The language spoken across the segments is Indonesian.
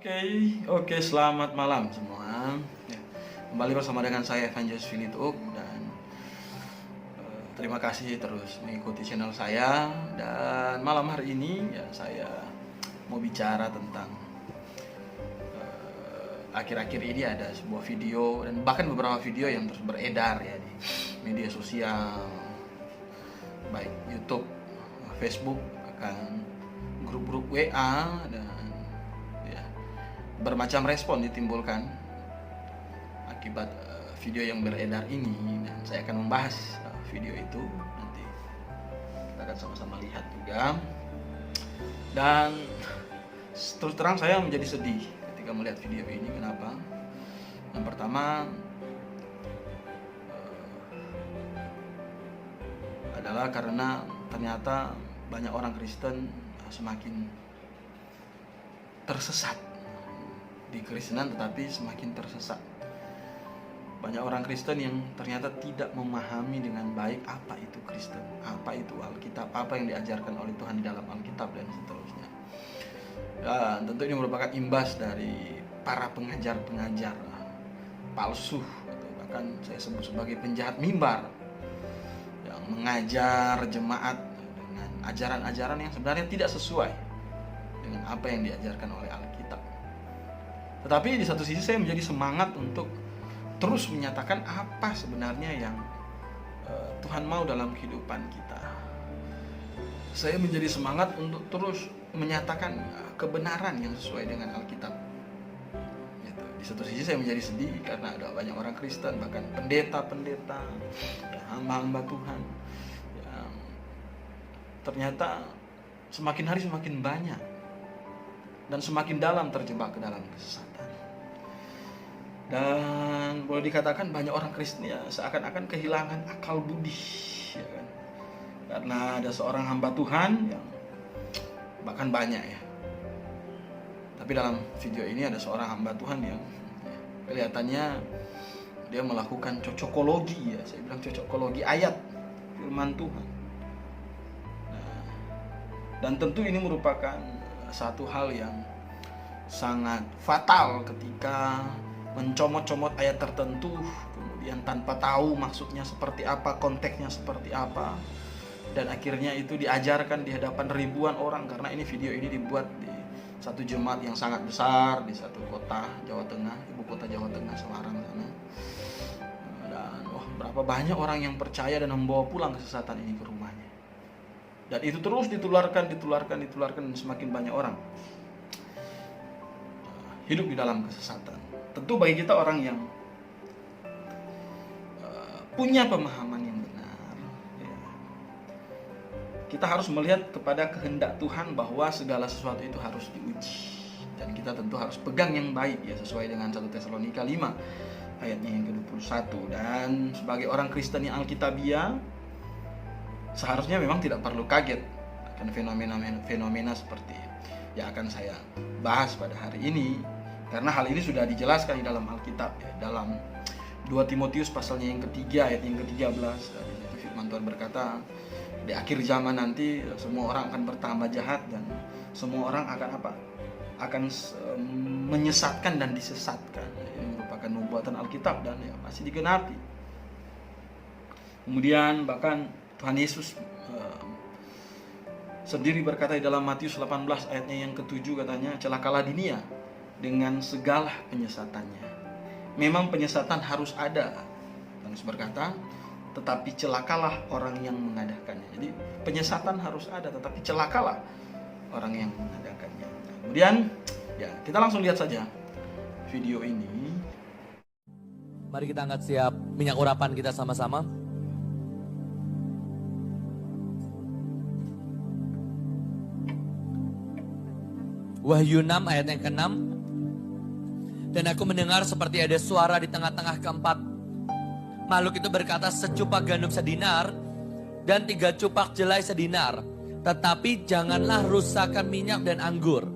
Oke, oke, selamat malam semua. Ya, kembali bersama dengan saya Evangelist Philituk dan terima kasih terus mengikuti channel saya. Dan malam hari ini ya saya mau bicara tentang akhir-akhir ini ada sebuah video dan bahkan beberapa video yang terus beredar ya di media sosial, baik YouTube, Facebook, bahkan grup-grup WA, dan bermacam respon ditimbulkan akibat video yang beredar ini, dan saya akan membahas video itu. Nanti kita akan sama-sama lihat juga. Dan terus terang saya menjadi sedih ketika melihat video ini. Kenapa? Yang pertama adalah karena ternyata banyak orang Kristen semakin tersesat di Kristenan, tetapi semakin tersesat. Banyak orang Kristen yang ternyata tidak memahami dengan baik apa itu Kristen, apa itu Alkitab, apa yang diajarkan oleh Tuhan di dalam Alkitab, dan seterusnya. Dan tentu ini merupakan imbas dari para pengajar-pengajar palsu, atau bahkan saya sebut sebagai penjahat mimbar, yang mengajar jemaat dengan ajaran-ajaran yang sebenarnya tidak sesuai dengan apa yang diajarkan oleh Alkitab. Tetapi di satu sisi saya menjadi semangat untuk terus menyatakan apa sebenarnya yang Tuhan mau dalam kehidupan kita. Saya menjadi semangat untuk terus menyatakan kebenaran yang sesuai dengan Alkitab. Di satu sisi saya menjadi sedih karena ada banyak orang Kristen, bahkan pendeta-pendeta, hamba-hamba Tuhan yang ternyata semakin hari semakin banyak dan semakin dalam terjebak ke dalam kesesatan. Dan boleh dikatakan banyak orang Kristen ya seakan-akan kehilangan akal budi, ya kan? Karena ada seorang hamba Tuhan yang bahkan banyak ya. Tapi dalam video ini ada seorang hamba Tuhan yang kelihatannya dia melakukan cocokologi, ya saya bilang cocokologi ayat firman Tuhan. Dan tentu ini merupakan satu hal yang sangat fatal ketika mencomot-comot ayat tertentu, kemudian tanpa tahu maksudnya seperti apa, konteksnya seperti apa, dan akhirnya itu diajarkan di hadapan ribuan orang. Karena ini video ini dibuat di satu jemaat yang sangat besar di satu kota Jawa Tengah, ibu kota Jawa Tengah, Semarang sana. Dan berapa banyak orang yang percaya dan membawa pulang kesesatan ini ke rumahnya. Dan itu terus ditularkan, dan semakin banyak orang hidup di dalam kesesatan. Tentu bagi kita orang yang punya pemahaman yang benar, ya, kita harus melihat kepada kehendak Tuhan bahwa segala sesuatu itu harus diuji. Dan kita tentu harus pegang yang baik, ya sesuai dengan 1 Tesalonika 5 ayatnya yang ke-21. Dan sebagai orang Kristen yang Alkitabiah, seharusnya memang tidak perlu kaget akan fenomena seperti yang akan saya bahas pada hari ini, karena hal ini sudah dijelaskan di dalam Alkitab, ya, dalam 2 Timotius pasalnya yang ketiga ayat yang ke-13. Di situ firman Tuhan berkata, di akhir zaman nanti semua orang akan bertambah jahat dan semua orang akan menyesatkan dan disesatkan. Ini merupakan nubuatan Alkitab dan ya, masih digenapi. Kemudian bahkan Tuhan Yesus sendiri berkata di dalam Matius 18 ayatnya yang ke-7, katanya, celakalah dunia dengan segala penyesatannya. Memang penyesatan harus ada. Tuhan Yesus berkata, tetapi celakalah orang yang mengadakannya. Jadi penyesatan harus ada, tetapi celakalah orang yang mengadakannya. Kemudian ya kita langsung lihat saja video ini. Mari kita angkat siap minyak urapan kita sama-sama. Wahyu 6 ayat yang ke-6. Dan aku mendengar seperti ada suara di tengah-tengah keempat makhluk itu berkata, secupak gandum sedinar dan 3 cupak jelai sedinar, tetapi janganlah rusakkan minyak dan anggur.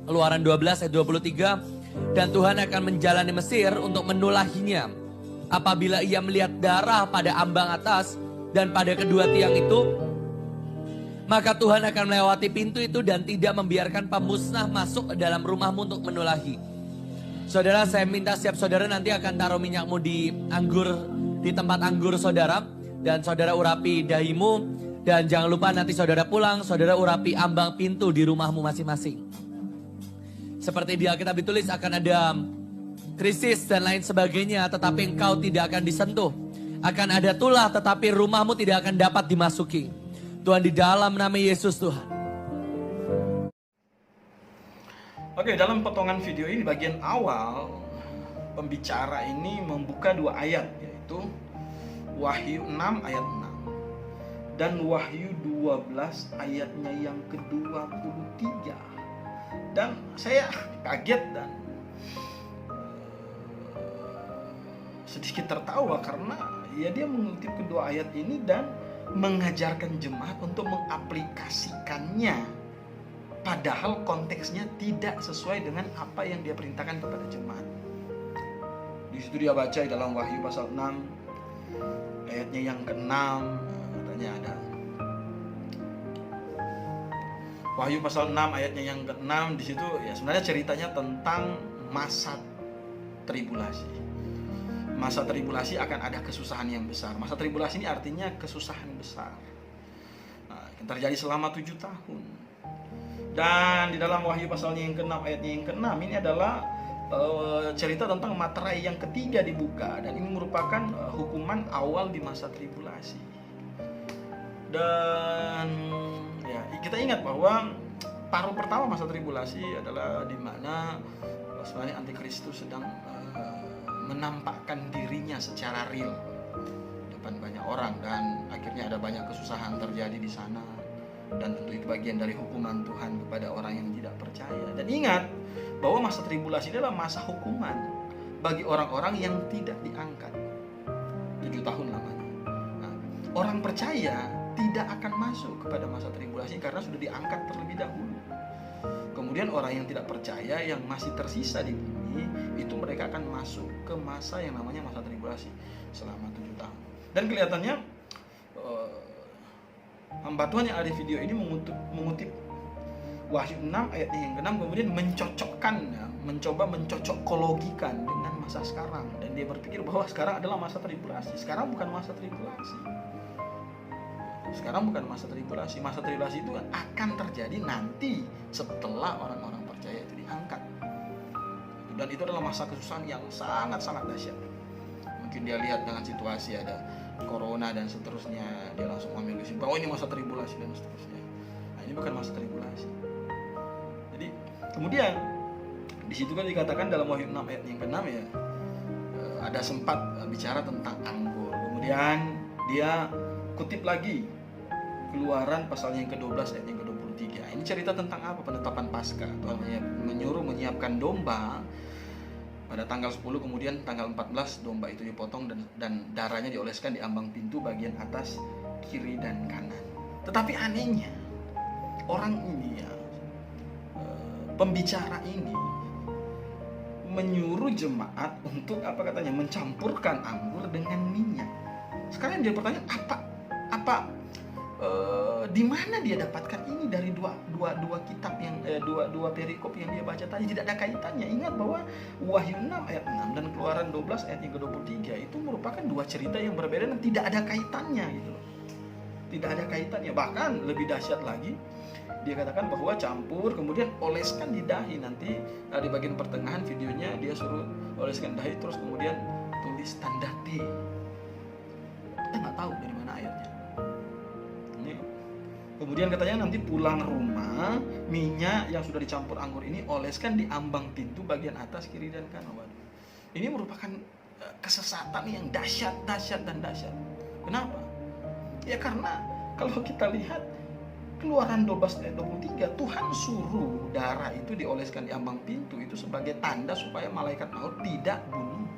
Keluaran 12 ayat 23. Dan Tuhan akan menjalani Mesir untuk menulahinya apabila ia melihat darah pada ambang atas dan pada kedua tiang itu. maka Tuhan akan melewati pintu itu dan tidak membiarkan pemusnah masuk ke dalam rumahmu untuk menulahi. Saudara, saya minta setiap saudara nanti akan taruh minyakmu di tempat anggur saudara, dan saudara urapi dahimu, dan jangan lupa nanti saudara pulang, saudara urapi ambang pintu di rumahmu masing-masing. Seperti di Alkitab ditulis akan ada krisis dan lain sebagainya, tetapi engkau tidak akan disentuh. Akan ada tulah, tetapi rumahmu tidak akan dapat dimasuki. Tuhan, di dalam nama Yesus Tuhan. Oke, dalam potongan video ini bagian awal, pembicara ini membuka 2 ayat, yaitu Wahyu 6 ayat 6 dan Wahyu 12 ayatnya yang ke-23. Dan saya kaget dan sedikit tertawa karena dia mengutip kedua ayat ini dan mengajarkan jemaat untuk mengaplikasikannya, padahal konteksnya tidak sesuai dengan apa yang dia perintahkan kepada jemaat. Di situ dia baca dalam Wahyu pasal 6 ayatnya yang ke-6, katanya ada Wahyu pasal 6 ayatnya yang ke-6, di situ ya sebenarnya ceritanya tentang masa tribulasi. Masa tribulasi akan ada kesusahan yang besar. Masa tribulasi ini artinya kesusahan besar. Nah, yang terjadi selama 7 tahun. Dan di dalam Wahyu pasalnya yang ke-6 ayatnya yang ke-6 ini adalah cerita tentang materai yang ketiga dibuka, dan ini merupakan hukuman awal di masa tribulasi. Dan ya, kita ingat bahwa paruh pertama masa tribulasi adalah di mana sebenarnya antikristus sedang menampakkan dirinya secara real depan banyak orang, dan akhirnya ada banyak kesusahan terjadi di sana, dan tentu itu bagian dari hukuman Tuhan kepada orang yang tidak percaya. Dan ingat bahwa masa tribulasi adalah masa hukuman bagi orang-orang yang tidak diangkat 7 tahun lamanya. Nah, orang percaya tidak akan masuk kepada masa tribulasi karena sudah diangkat terlebih dahulu. Kemudian orang yang tidak percaya yang masih tersisa di bumi, itu mereka akan masuk ke masa yang namanya masa tribulasi selama 7 tahun. Dan kelihatannya hamba Tuhan yang ada di video ini mengutip Wahyu 6 ayat yang ke-6, kemudian mencocokkan, mencoba mencocokologikan dengan masa sekarang. Dan dia berpikir bahwa sekarang adalah masa tribulasi. Sekarang bukan masa tribulasi. Sekarang bukan masa tribulasi. Masa tribulasi itu akan terjadi nanti setelah orang-orang percaya itu diangkat. Dan itu adalah masa kesusahan yang sangat-sangat dahsyat. Mungkin dia lihat dengan situasi ada corona dan seterusnya, dia langsung mengambil kesimpulan, oh ini masa tribulasi dan seterusnya. Nah, ini bukan masa tribulasi. Jadi kemudian di situ kan dikatakan dalam Wahyu 6 ayat yang ke-6 ya, ada sempat bicara tentang anggur. Kemudian dia kutip lagi Keluaran pasal yang ke-12 ayat yang ke-23. Ini cerita tentang apa? Penetapan Paskah. Tuhan menyuruh menyiapkan domba pada tanggal 10, kemudian tanggal 14 domba itu dipotong dan darahnya dioleskan di ambang pintu bagian atas, kiri dan kanan. Tetapi anehnya orang ini ya, pembicara ini menyuruh jemaat untuk apa katanya, mencampurkan anggur dengan minyak. Sekarang dia bertanya apa di mana dia dapatkan ini dari dua kitab yang dua perikop yang dia baca tadi? Tidak ada kaitannya. Ingat bahwa Wahyu 6 ayat 6 dan Keluaran 12 ayat yang ke-23 itu merupakan dua cerita yang berbeda dan tidak ada kaitannya gitu. Tidak ada kaitannya. Bahkan lebih dahsyat lagi, dia katakan bahwa campur kemudian oleskan di dahi. Nanti di bagian pertengahan videonya dia suruh oleskan dahi, terus kemudian tulis tanda T. Kita nggak tahu dari mana ayatnya. Kemudian katanya nanti pulang rumah, minyak yang sudah dicampur anggur ini oleskan di ambang pintu bagian atas, kiri dan kanan. Ini merupakan kesesatan yang dahsyat. Kenapa? Ya karena kalau kita lihat Keluaran 12 ayat 23, Tuhan suruh darah itu dioleskan di ambang pintu itu sebagai tanda supaya malaikat maut tidak bunuh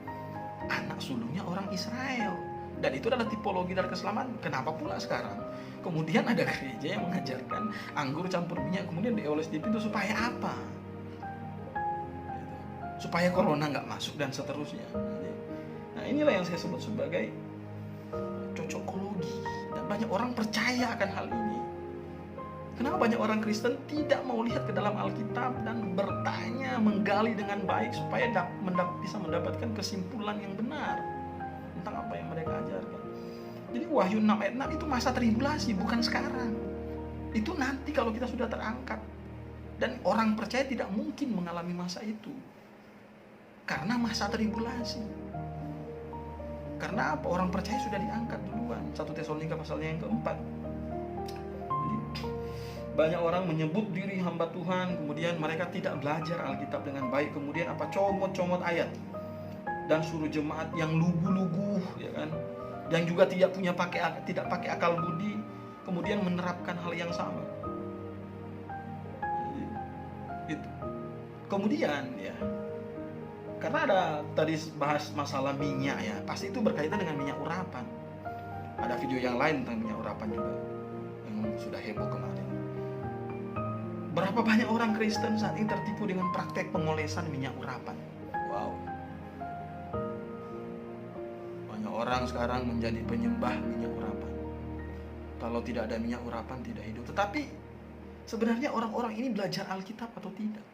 anak sulungnya orang Israel. Dan itu adalah tipologi dari keselamatan. Kenapa pula sekarang kemudian ada gereja yang mengajarkan anggur campur minyak kemudian dioles di pintu supaya apa? Supaya corona nggak masuk dan seterusnya. Nah, inilah yang saya sebut sebagai cocokologi. Dan banyak orang percaya akan hal ini. Kenapa banyak orang Kristen tidak mau lihat ke dalam Alkitab dan bertanya, menggali dengan baik supaya bisa mendapatkan kesimpulan yang benar tentang apa yang mereka ajarkan. Jadi Wahyu 6 ayat 6 itu masa tribulasi, bukan sekarang. Itu nanti kalau kita sudah terangkat. Dan orang percaya tidak mungkin mengalami masa itu. Karena masa tribulasi. Karena apa? Orang percaya sudah diangkat duluan. 1 Tesalonika pasalnya yang keempat. Banyak orang menyebut diri hamba Tuhan, kemudian mereka tidak belajar Alkitab dengan baik, kemudian apa, comot-comot ayat dan suruh jemaat yang lugu-lugu, ya kan, yang juga tidak pakai akal budi, kemudian menerapkan hal yang sama. Itu. Kemudian ya, karena ada tadi bahas masalah minyak ya, pasti itu berkaitan dengan minyak urapan. Ada video yang lain tentang minyak urapan juga yang sudah heboh kemarin. Berapa banyak orang Kristen saat ini tertipu dengan praktek pengolesan minyak urapan. Wow. Banyak orang sekarang menjadi penyembah minyak urapan. Kalau tidak ada minyak urapan tidak hidup. Tetapi sebenarnya orang-orang ini belajar Alkitab atau tidak?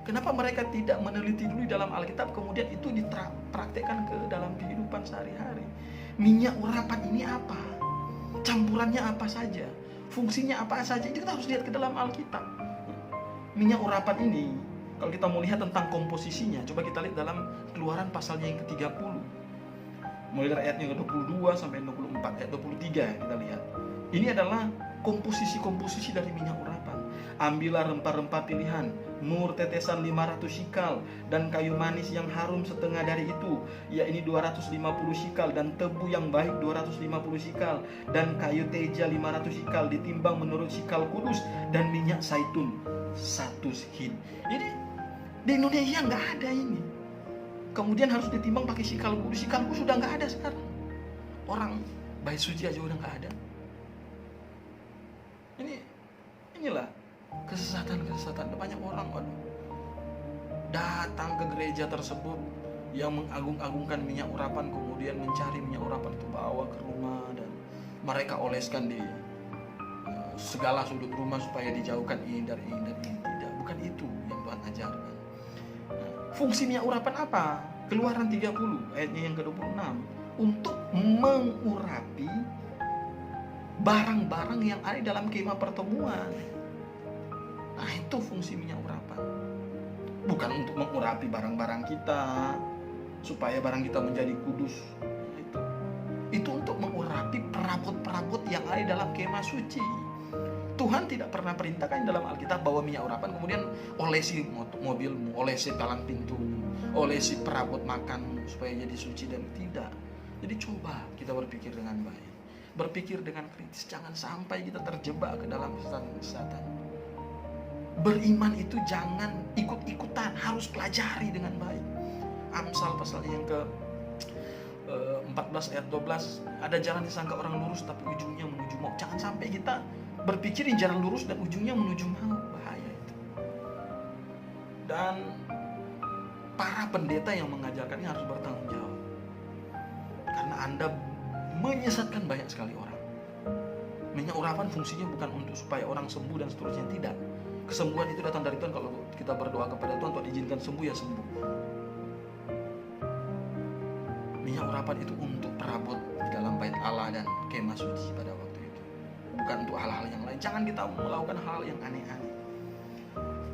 Kenapa mereka tidak meneliti dulu dalam Alkitab kemudian itu dipraktekkan ke dalam kehidupan sehari-hari? Minyak urapan ini apa? Campurannya apa saja? Fungsinya apa saja? Itu kita harus lihat ke dalam Alkitab. Minyak urapan ini, kalau kita mau lihat tentang komposisinya, coba kita lihat dalam Keluaran pasalnya yang ke-30. Mulai dari ayatnya ke-22 sampai 24, ayat 23 kita lihat. Ini adalah komposisi-komposisi dari minyak urapan. Ambillah rempah-rempah pilihan, mur tetesan 500 shikal, dan kayu manis yang harum setengah dari itu, yakni 250 shikal, dan tebu yang baik 250 shikal, dan kayu teja 500 shikal ditimbang menurut shikal kudus, dan minyak zaitun 1 hin. Jadi di Indonesia nggak ada ini. Kemudian harus ditimbang pakai shikal kudus. Shikal kudus sudah nggak ada sekarang. Orang bait suci aja udah nggak ada. Inilah kesesatan banyak orang. Datang ke gereja tersebut yang mengagung-agungkan minyak urapan, kemudian mencari minyak urapan itu bawa ke rumah dan mereka oleskan di segala sudut rumah supaya dijauhkan ini dari ini dan ini. Tidak, bukan itu yang Tuhan ajarkan. Fungsi minyak urapan apa? Keluaran 30 ayatnya yang ke-26, untuk mengurapi barang-barang yang ada dalam kemah pertemuan. Nah, itu fungsi minyak urapan. Bukan untuk mengurapi barang-barang kita supaya barang kita menjadi kudus. Itu untuk mengurapi perabot-perabot yang ada dalam kemah suci. Tuhan tidak pernah perintahkan dalam Alkitab bawa minyak urapan kemudian olesi mobilmu, olesi palang pintumu, olesi perabot makanmu supaya jadi suci, dan tidak. Jadi coba kita berpikir dengan baik, berpikir dengan kritis, jangan sampai kita terjebak ke dalam kesesatan. Beriman itu jangan ikut-ikutan, harus pelajari dengan baik. Amsal pasal yang ke 14 ayat 12, ada jalan disangka orang lurus tapi ujungnya menuju maut. Jangan sampai kita berpikirin jalan lurus dan ujungnya menuju maut, bahaya itu. Dan para pendeta yang mengajarkannya harus bertanggung jawab, karena Anda menyesatkan banyak sekali orang. Minyak urapan fungsinya bukan untuk supaya orang sembuh dan seterusnya, tidak. Kesembuhan itu datang dari Tuhan. Kalau kita berdoa kepada Tuhan, Tuhan izinkan sembuh, ya sembuh. Minyak urapan itu untuk perabot di dalam bait Allah dan kemah suci pada waktu itu, bukan untuk hal-hal yang lain. Jangan kita melakukan hal yang aneh-aneh.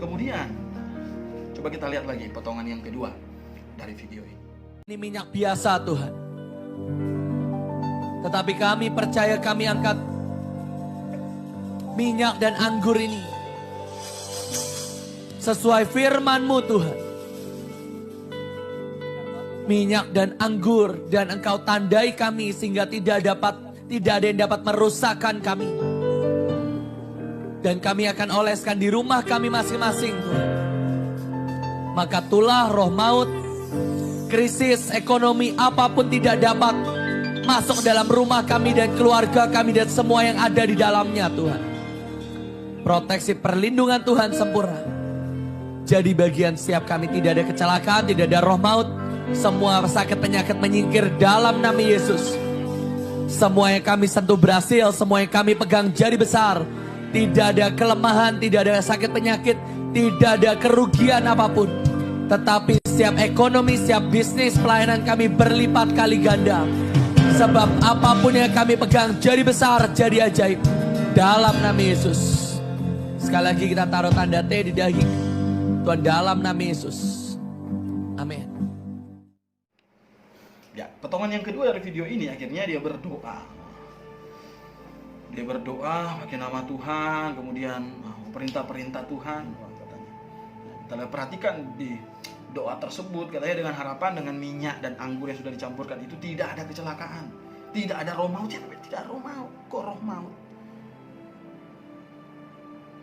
Kemudian coba kita lihat lagi potongan yang kedua dari video ini. Ini minyak biasa Tuhan, tetapi kami percaya kami angkat minyak dan anggur ini sesuai firman-Mu Tuhan. Minyak dan anggur, dan Engkau tandai kami sehingga tidak ada yang dapat merusakkan kami. Dan kami akan oleskan di rumah kami masing-masing Tuhan. Maka tulah roh maut, krisis ekonomi apapun tidak dapat masuk dalam rumah kami dan keluarga kami dan semua yang ada di dalamnya Tuhan. Proteksi perlindungan Tuhan sempurna jadi bagian setiap kami. Tidak ada kecelakaan, tidak ada roh maut. Semua sakit penyakit menyingkir dalam nama Yesus. Semua yang kami sentuh berhasil, semua yang kami pegang jadi besar. Tidak ada kelemahan, tidak ada sakit penyakit, tidak ada kerugian apapun. Tetapi setiap ekonomi, setiap bisnis, pelayanan kami berlipat kali ganda. Sebab apapun yang kami pegang jadi besar, jadi ajaib. Dalam nama Yesus. Sekali lagi kita taruh tanda T di dahi. Tuhan, dalam nama Yesus. Amin. Ya, potongan yang kedua dari video ini akhirnya dia berdoa. Dia berdoa pakai nama Tuhan, kemudian perintah-perintah Tuhan. Kita perhatikan di doa tersebut, katanya dengan harapan dengan minyak dan anggur yang sudah dicampurkan itu tidak ada kecelakaan, tidak ada roh maut. Tidak ada roh maut. Kok roh maut?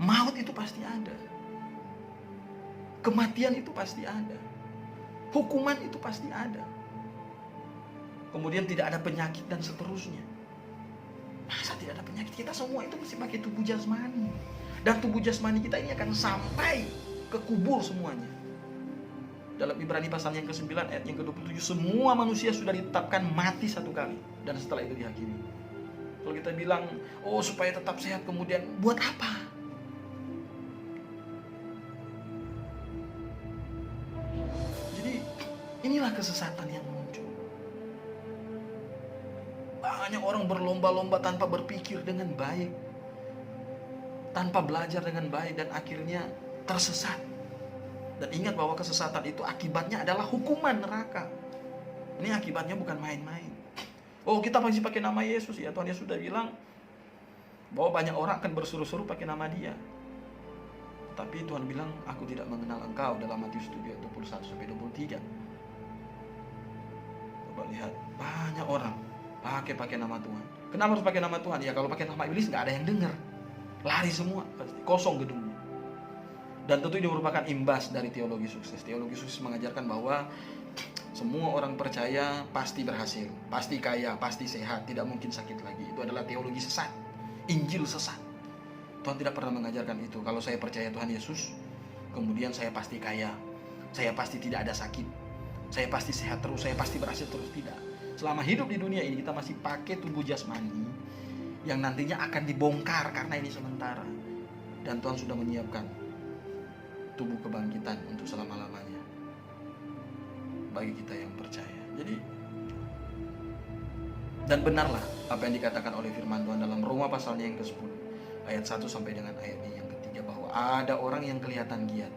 Maut itu pasti ada. Kematian itu pasti ada. Hukuman itu pasti ada. Kemudian tidak ada penyakit dan seterusnya. Masa tidak ada penyakit? Kita semua itu mesti pakai tubuh jasmani. Dan tubuh jasmani kita ini akan sampai ke kubur semuanya. Dalam Ibrani pasal yang ke-9 ayat yang ke-27, semua manusia sudah ditetapkan mati satu kali. Dan setelah itu dihakimi. Kalau kita bilang, oh supaya tetap sehat, kemudian buat apa? Jadi inilah kesesatan yang muncul. Banyak orang berlomba-lomba tanpa berpikir dengan baik, tanpa belajar dengan baik, dan akhirnya tersesat. Dan ingat bahwa kesesatan itu akibatnya adalah hukuman neraka. Ini akibatnya bukan main-main. Oh, kita masih pakai nama Yesus ya. Tuhan Yesus sudah bilang bahwa banyak orang akan bersuruh-suruh pakai nama Dia. Tapi Tuhan bilang, aku tidak mengenal engkau, dalam Matius 7:21-23. Coba lihat, banyak orang pakai nama Tuhan. Kenapa harus pakai nama Tuhan? Ya kalau pakai nama iblis nggak ada yang dengar, lari semua, kosong gedungnya. Dan tentu ini merupakan imbas dari teologi sukses. Teologi sukses mengajarkan bahwa semua orang percaya pasti berhasil, pasti kaya, pasti sehat, tidak mungkin sakit lagi. Itu adalah teologi sesat, Injil sesat. Tuhan tidak pernah mengajarkan itu. Kalau saya percaya Tuhan Yesus, kemudian saya pasti kaya, saya pasti tidak ada sakit, saya pasti sehat terus, saya pasti berhasil terus. Tidak. Selama hidup di dunia ini kita masih pakai tubuh jasmani yang nantinya akan dibongkar karena ini sementara. Dan Tuhan sudah menyiapkan tubuh kebangkitan untuk selama-lamanya bagi kita yang percaya. Jadi, dan benarlah apa yang dikatakan oleh firman Tuhan dalam Roma pasalnya yang ke-10 ayat 1 sampai dengan ayatnya yang ke-3, bahwa ada orang yang kelihatan giat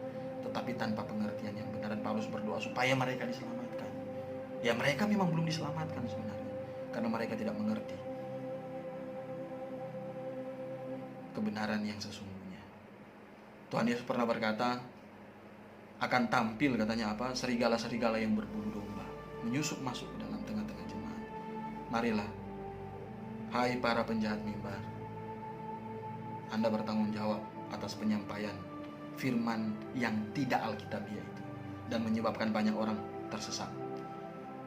tetapi tanpa pengertian yang benar. Dan Paulus berdoa supaya mereka diselamatkan. Ya, mereka memang belum diselamatkan sebenarnya karena mereka tidak mengerti kebenaran yang sesungguhnya. Tuhan Yesus pernah berkata, akan tampil katanya apa? Serigala-serigala yang berbulu domba menyusup masuk ke dalam tengah-tengah jemaat. Marilah, hai para penjahat mimbar, Anda bertanggung jawab atas penyampaian firman yang tidak alkitabiah itu dan menyebabkan banyak orang tersesat.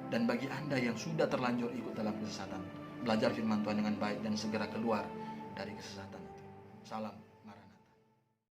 Dan bagi Anda yang sudah terlanjur ikut dalam kesesatan, belajar firman Tuhan dengan baik dan segera keluar dari kesesatan itu. Salam.